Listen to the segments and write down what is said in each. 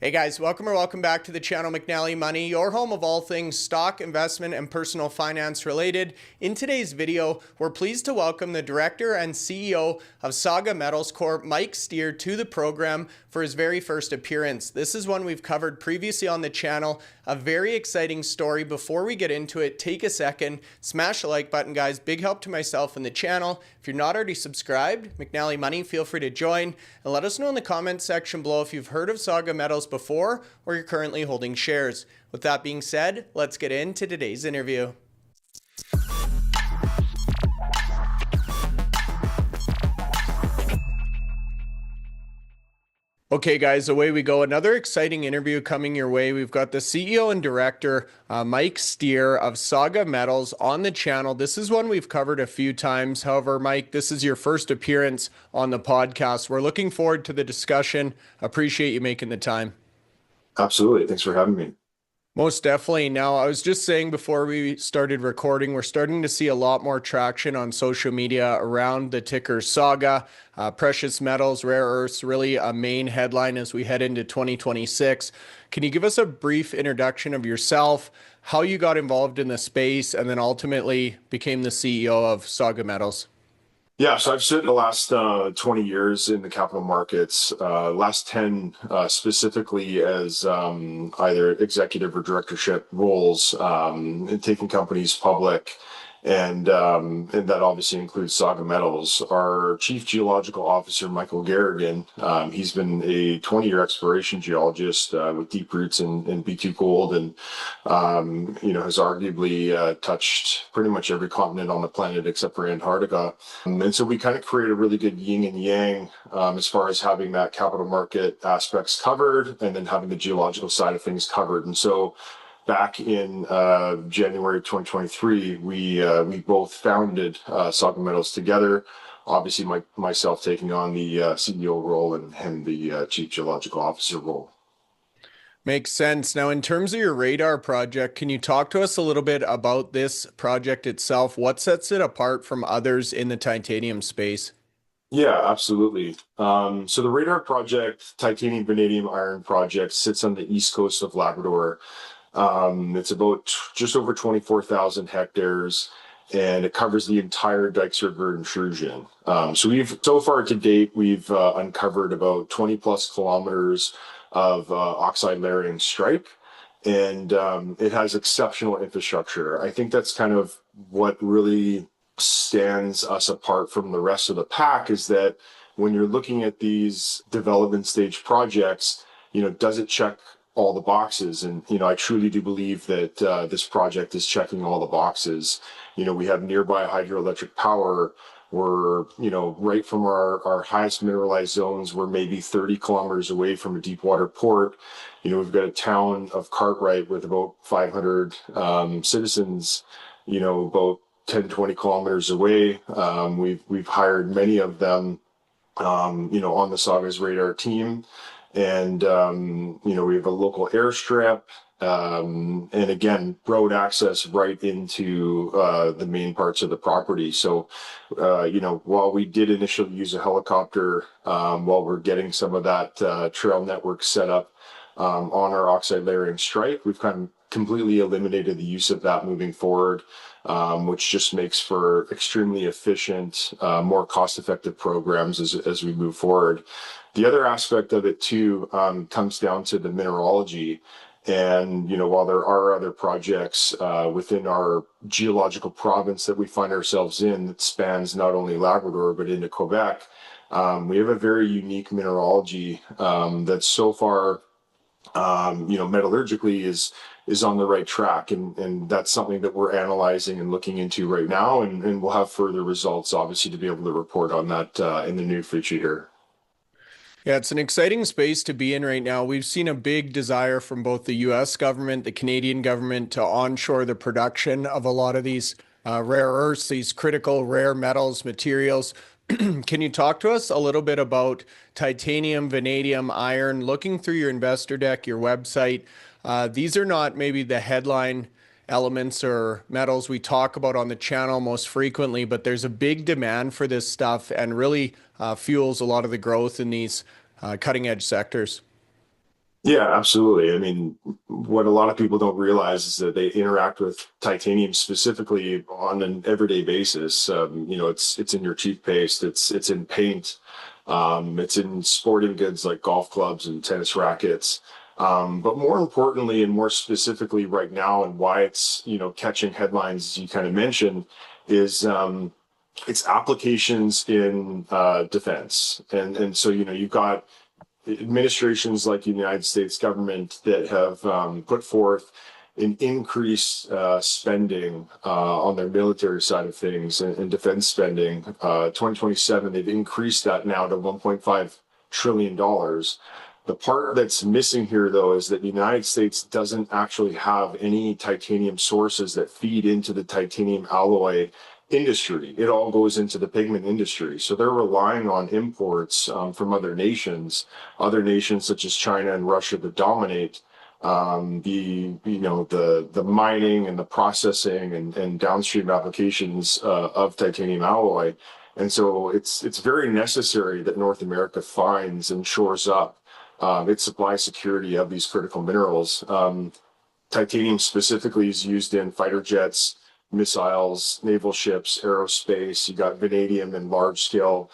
Hey guys, welcome back to the channel McNally Money, your home of all things stock, investment, and personal finance related. In today's video, we're pleased to welcome the Director and CEO of Saga Metals Corp, Mike Steer, to the program for his very first appearance. This is one we've covered previously on the channel, a very exciting story. Before we get into it, take a second, smash the like button, guys. Big help to myself and the channel. If you're not already subscribed, McNally Money, feel free to join and let us know in the comments section below if you've heard of Saga Metals before or you're currently holding shares. With that being said, let's get into today's interview. Okay guys, away we go. Another exciting interview coming your way. We've got the CEO and Director, Mike Steer of Saga Metals on the channel. This is one we've covered a few times. However, Mike, this is your first appearance on the podcast. We're looking forward to the discussion. Appreciate you making the time. Absolutely. Thanks for having me. Most definitely. Now, I was just saying before we started recording, we're starting to see a lot more traction on social media around the ticker Saga. Precious metals, rare earths, really a main headline as we head into 2026. Can you give us a brief introduction of yourself, how you got involved in the space, and then ultimately became the CEO of Saga Metals? Yeah, so I've spent the last 20 years in the capital markets, last 10 specifically as either executive or directorship roles, in taking companies public. And that obviously includes Saga Metals. Our chief geological officer, Michael Garrigan, he's been a 20-year exploration geologist with deep roots in B2 gold, and has arguably touched pretty much every continent on the planet except for Antarctica. And so we kind of create a really good yin and yang as far as having that capital market aspects covered and then having the geological side of things covered. And so back in January 2023, we both founded Saga Metals together. Obviously, myself taking on the CEO role and him the Chief Geological Officer role. Makes sense. Now, in terms of your radar project, can you talk to us a little bit about this project itself? What sets it apart from others in the titanium space? Yeah, absolutely. So the radar project, titanium, vanadium, iron project, sits on the east coast of Labrador. It's about just over 24,000 hectares, and it covers the entire Dykes River intrusion. So far to date, we've uncovered about 20 plus kilometers of oxide layering strike, and it has exceptional infrastructure. I think that's kind of what really stands us apart from the rest of the pack, is that when you're looking at these development stage projects, does it check all the boxes? And, I truly do believe that this project is checking all the boxes. We have nearby hydroelectric power. We're, right from our highest mineralized zones, we're maybe 30 kilometers away from a deep water port. We've got a town of Cartwright with about 500 citizens, about 10, 20 kilometers away. We've hired many of them, on the Saga's radar team. And, we have a local airstrip, and again, road access right into the main parts of the property. So, while we did initially use a helicopter while we're getting some of that trail network set up on our oxide layering strike, we've kind of completely eliminated the use of that moving forward, which just makes for extremely efficient, more cost-effective programs as we move forward. The other aspect of it too comes down to the mineralogy. And, while there are other projects within our geological province that we find ourselves in that spans not only Labrador, but into Quebec, we have a very unique mineralogy that so far, metallurgically is on the right track. And that's something that we're analyzing and looking into right now. And we'll have further results, obviously, to be able to report on that in the near future here. Yeah, it's an exciting space to be in right now. We've seen a big desire from both the US government, the Canadian government to onshore the production of a lot of these rare earths, these critical rare metals, materials. Can you talk to us a little bit about titanium, vanadium, iron? Looking through your investor deck, your website, these are not maybe the headline elements or metals we talk about on the channel most frequently, but there's a big demand for this stuff and really fuels a lot of the growth in these cutting edge sectors. Yeah, absolutely. I mean, what a lot of people don't realize is that they interact with titanium specifically on an everyday basis. It's in your toothpaste, it's in paint, it's in sporting goods like golf clubs and tennis rackets. But more importantly, and more specifically right now, and why it's catching headlines, as you kind of mentioned, is its applications in defense. And so you've got administrations like the United States government that have put forth an increased spending on their military side of things and defense spending. 2027, they've increased that now to $1.5 trillion. The part that's missing here, though, is that the United States doesn't actually have any titanium sources that feed into the titanium alloy industry. It all goes into the pigment industry. So they're relying on imports from other nations such as China and Russia that dominate the mining and the processing and downstream applications of titanium alloy. And so it's very necessary that North America finds and shores up its supply security of these critical minerals. Titanium specifically is used in fighter jets, missiles, naval ships, aerospace. You got vanadium in large scale,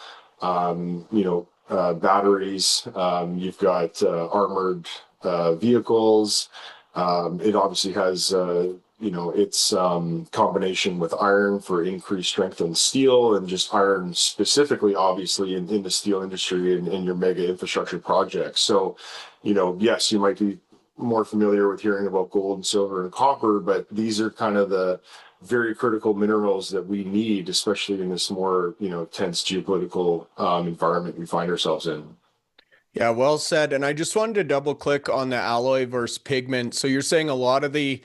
batteries. You've got armored vehicles. It obviously has, its combination with iron for increased strength in steel, and just iron specifically, obviously, in the steel industry and in your mega infrastructure projects. So, yes, you might be more familiar with hearing about gold and silver and copper, but these are kind of the very critical minerals that we need, especially in this more, tense geopolitical environment we find ourselves in. Yeah, well said. And I just wanted to double click on the alloy versus pigment. So you're saying a lot of the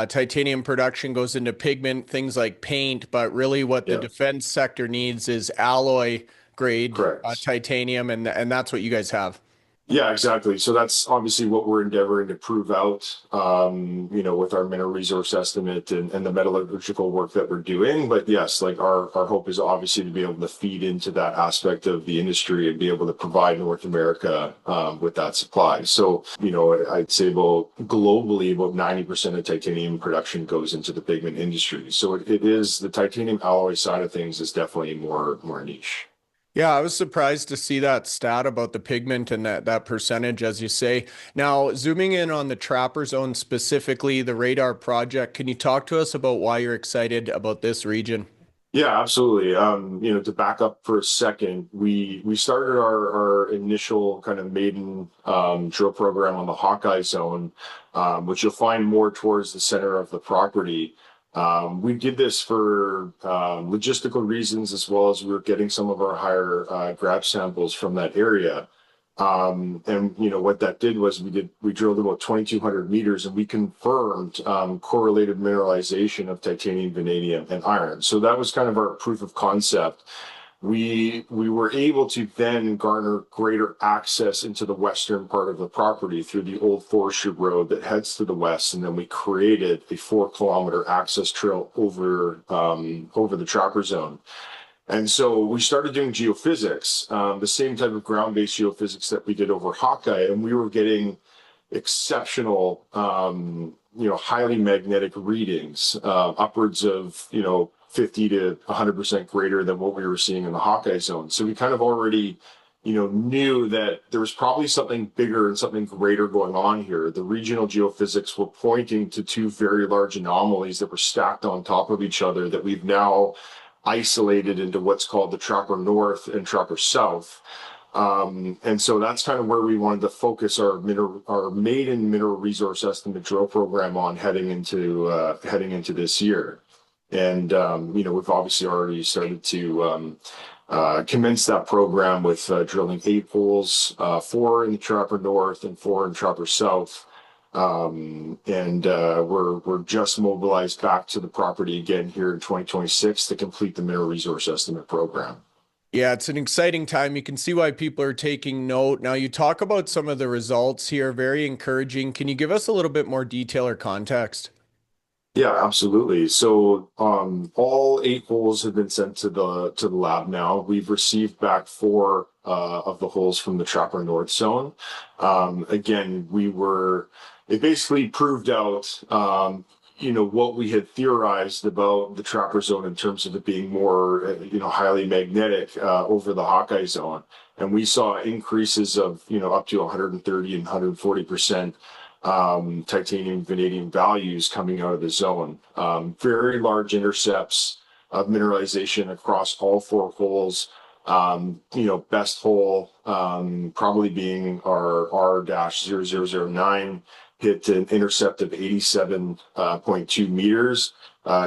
titanium production goes into pigment, things like paint, but really what the Yeah, defense sector needs is alloy grade correct. titanium, and that's what you guys have. Yeah, exactly. So that's obviously what we're endeavoring to prove out, with our mineral resource estimate and the metallurgical work that we're doing. But yes, like our hope is obviously to be able to feed into that aspect of the industry and be able to provide North America with that supply. So, I'd say about globally, about 90% of titanium production goes into the pigment industry. So it is the titanium alloy side of things is definitely more niche. Yeah, I was surprised to see that stat about the pigment and that percentage, as you say. Now, zooming in on the Trapper Zone specifically, the radar project, can you talk to us about why you're excited about this region? Yeah, absolutely. To back up for a second, we started our initial kind of maiden drill program on the Hawkeye Zone, which you'll find more towards the center of the property. We did this for logistical reasons, as well as we were getting some of our higher grab samples from that area. And what that did was we drilled about 2,200 meters, and we confirmed correlated mineralization of titanium, vanadium, and iron. So that was kind of our proof of concept. We were able to then garner greater access into the western part of the property through the old forestry road that heads to the west, and then we created a 4 kilometer access trail over the Trapper Zone. And so we started doing geophysics, the same type of ground-based geophysics that we did over Hawkeye, and we were getting exceptional, highly magnetic readings, upwards of, 50 to 100% greater than what we were seeing in the Hawkeye zone. So we kind of already, knew that there was probably something bigger and something greater going on here. The regional geophysics were pointing to two very large anomalies that were stacked on top of each other that we've now isolated into what's called the Trapper North and Trapper South. And so that's kind of where we wanted to focus our maiden mineral resource estimate drill program on heading into this year. And we've obviously already started to commence that program with drilling 8 holes, 4 in the Trapper North and 4 in Trapper South. We're just mobilized back to the property again here in 2026 to complete the mineral resource estimate program. Yeah, it's an exciting time. You can see why people are taking note. Now, you talk about some of the results here, very encouraging. Can you give us a little bit more detail or context? Yeah, absolutely. So, all 8 holes have been sent to the lab now. We've received back 4 of the holes from the Trapper North zone. Again, it basically proved out, what we had theorized about the Trapper zone in terms of it being more, highly magnetic over the Hawkeye zone. And we saw increases of, up to 130 and 140% titanium vanadium values coming out of the zone. Very large intercepts of mineralization across all 4 holes. Best hole probably being our R-0009 hit an intercept of 87.2 meters,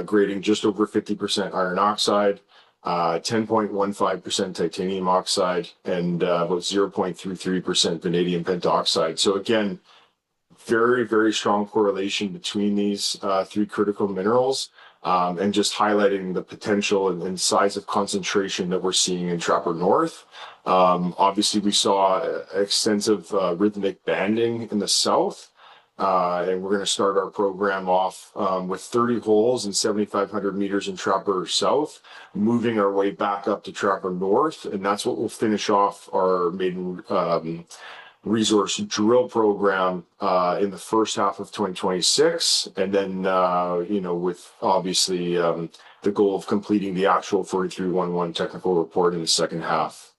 grading just over 50% iron oxide. 10.15% titanium oxide and about 0.33% vanadium pentoxide. So again, very, very strong correlation between these 3 critical minerals, and just highlighting the potential and size of concentration that we're seeing in Trapper North. Obviously, we saw extensive rhythmic banding in the south, and we're going to start our program off with 30 holes and 7,500 meters in Trapper South, moving our way back up to Trapper North, and that's what we'll finish off our maiden resource drill program in the first half of 2026, and then with obviously the goal of completing the actual 4311 technical report in the second half.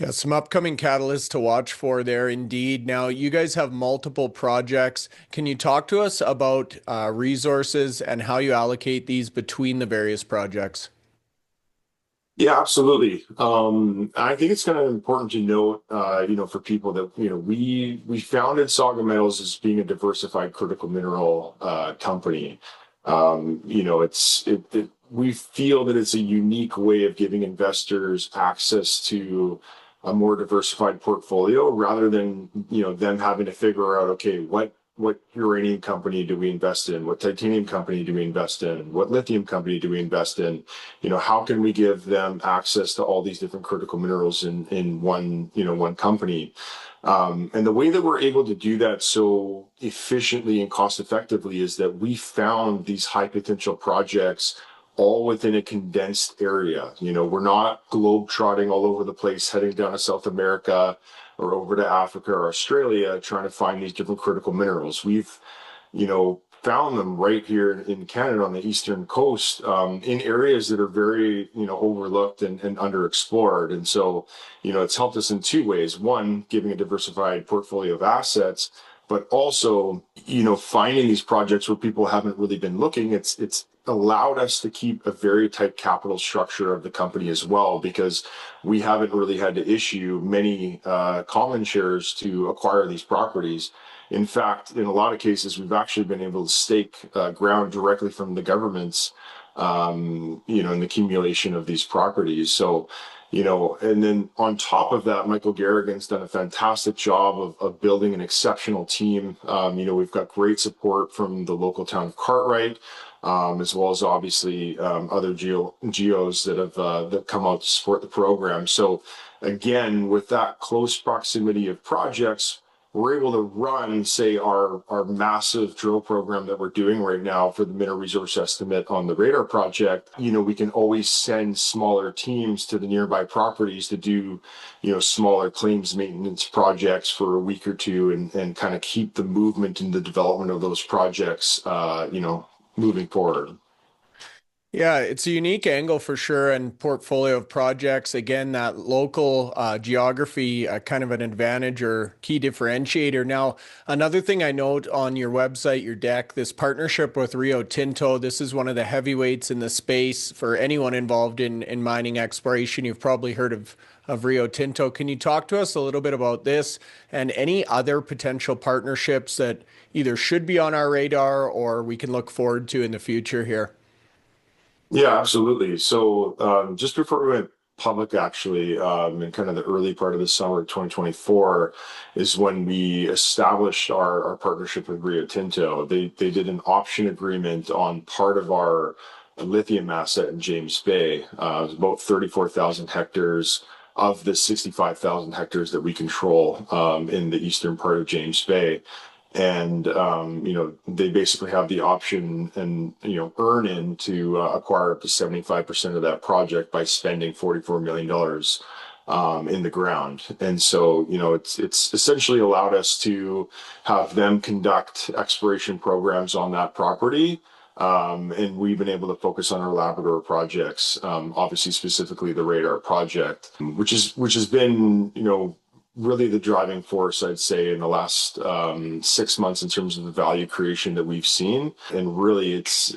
Yeah, some upcoming catalysts to watch for there indeed. Now, you guys have multiple projects. Can you talk to us about resources and how you allocate these between the various projects? Yeah, absolutely. I think it's kind of important to note, for people that, we founded Saga Metals as being a diversified critical mineral company. We feel that it's a unique way of giving investors access to a more diversified portfolio rather than, them having to figure out, okay, what uranium company do we invest in? What titanium company do we invest in? What lithium company do we invest in? How can we give them access to all these different critical minerals in one company? And the way that we're able to do that so efficiently and cost effectively is that we found these high potential projects all within a condensed area. We're not globe trotting all over the place, heading down to South America or over to Africa or Australia, trying to find these different critical minerals. We've, found them right here in Canada on the eastern coast, in areas that are very, overlooked and underexplored. And so, it's helped us in 2 ways. One, giving a diversified portfolio of assets, but also, finding these projects where people haven't really been looking. It's allowed us to keep a very tight capital structure of the company as well, because we haven't really had to issue many common shares to acquire these properties. In fact, in a lot of cases, we've actually been able to stake ground directly from the governments, in the accumulation of these properties. So, and then on top of that, Michael Garrigan's done a fantastic job of building an exceptional team. We've got great support from the local town of Cartwright, as well as obviously other geos that have that come out to support the program. So again, with that close proximity of projects, we're able to run, say, our massive drill program that we're doing right now for the mineral resource estimate on the radar project. We can always send smaller teams to the nearby properties to do, smaller claims maintenance projects for a week or two, and kind of keep the movement and the development of those projects, moving forward. Yeah, it's a unique angle for sure and portfolio of projects. Again, that local geography, kind of an advantage or key differentiator. Now, another thing I note on your website, your deck, this partnership with Rio Tinto. This is one of the heavyweights in the space for anyone involved in mining exploration. You've probably heard of Rio Tinto. Can you talk to us a little bit about this and any other potential partnerships that either should be on our radar or we can look forward to in the future here? Yeah, absolutely. So just before we went public, actually, in kind of the early part of the summer of 2024, is when we established our partnership with Rio Tinto. They did an option agreement on part of our lithium asset in James Bay. It was about 34,000 hectares of the 65,000 hectares that we control in the eastern part of James Bay. And they basically have the option and earn in to acquire up to 75% of that project by spending $44 million in the ground. And so it's essentially allowed us to have them conduct exploration programs on that property. And we've been able to focus on our Labrador projects, obviously specifically the Radar project, which has been really the driving force, I'd say, in the last 6 months in terms of the value creation that we've seen. And really, it's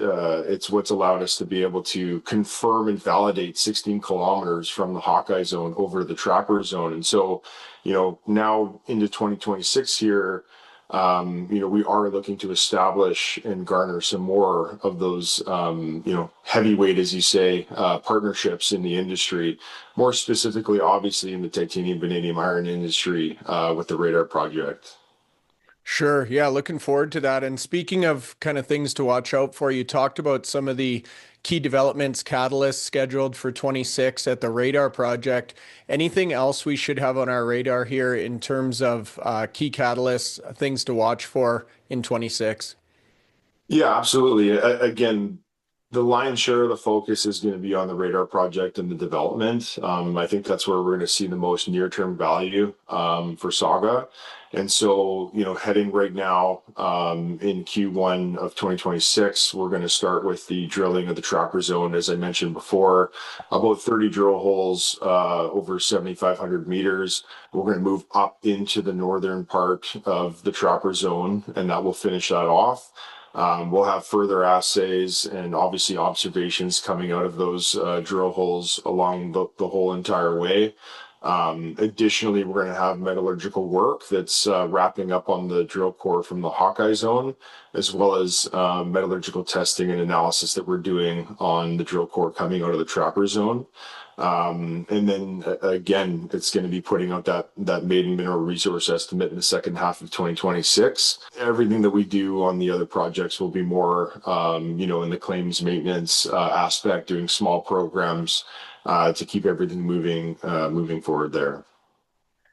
what's allowed us to be able to confirm and validate 16 kilometers from the Hawkeye zone over to the Trapper zone. And so, now into 2026 here, we are looking to establish and garner some more of those, heavyweight, as you say, partnerships in the industry, more specifically, obviously, in the titanium, vanadium, iron industry, with the Radar project. Sure. Yeah, looking forward to that. And speaking of kind of things to watch out for, you talked about some of the key developments, catalysts scheduled for 26 at the Radar project. Anything else we should have on our radar here in terms of key catalysts, things to watch for in 26? Yeah, absolutely. Again, the lion's share of the focus is going to be on the Radar project and the development. I think that's where we're going to see the most near-term value for Saga. And so, heading right now in Q1 of 2026, we're going to start with the drilling of the Trapper zone, as I mentioned before, about 30 drill holes over 7,500 meters. We're going to move up into the northern part of the Trapper zone, and that will finish that off. We'll have further assays and obviously observations coming out of those drill holes along the whole entire way. Additionally, we're going to have metallurgical work that's wrapping up on the drill core from the Hawkeye zone, as well as metallurgical testing and analysis that we're doing on the drill core coming out of the Trapper zone. And then again, it's going to be putting out that maiden mineral resource estimate in the second half of 2026. Everything that we do on the other projects will be more, in the claims maintenance aspect, doing small programs to keep everything moving forward there.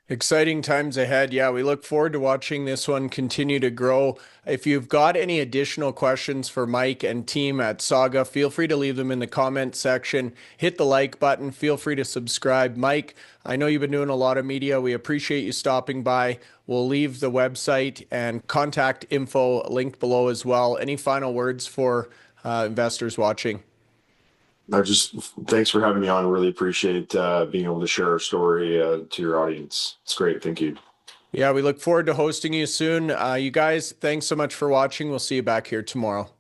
Exciting times ahead. Yeah, we look forward to watching this one continue to grow. If you've got any additional questions for Mike and team at Saga, feel free to leave them in the comment section. Hit the like button. Feel free to subscribe. Mike, I know you've been doing a lot of media. We appreciate you stopping by. We'll leave the website and contact info linked below as well. Any final words for investors watching? Thanks for having me on. Really appreciate being able to share our story to your audience. It's great. Thank you. Yeah, we look forward to hosting you soon. You guys, thanks so much for watching. We'll see you back here tomorrow.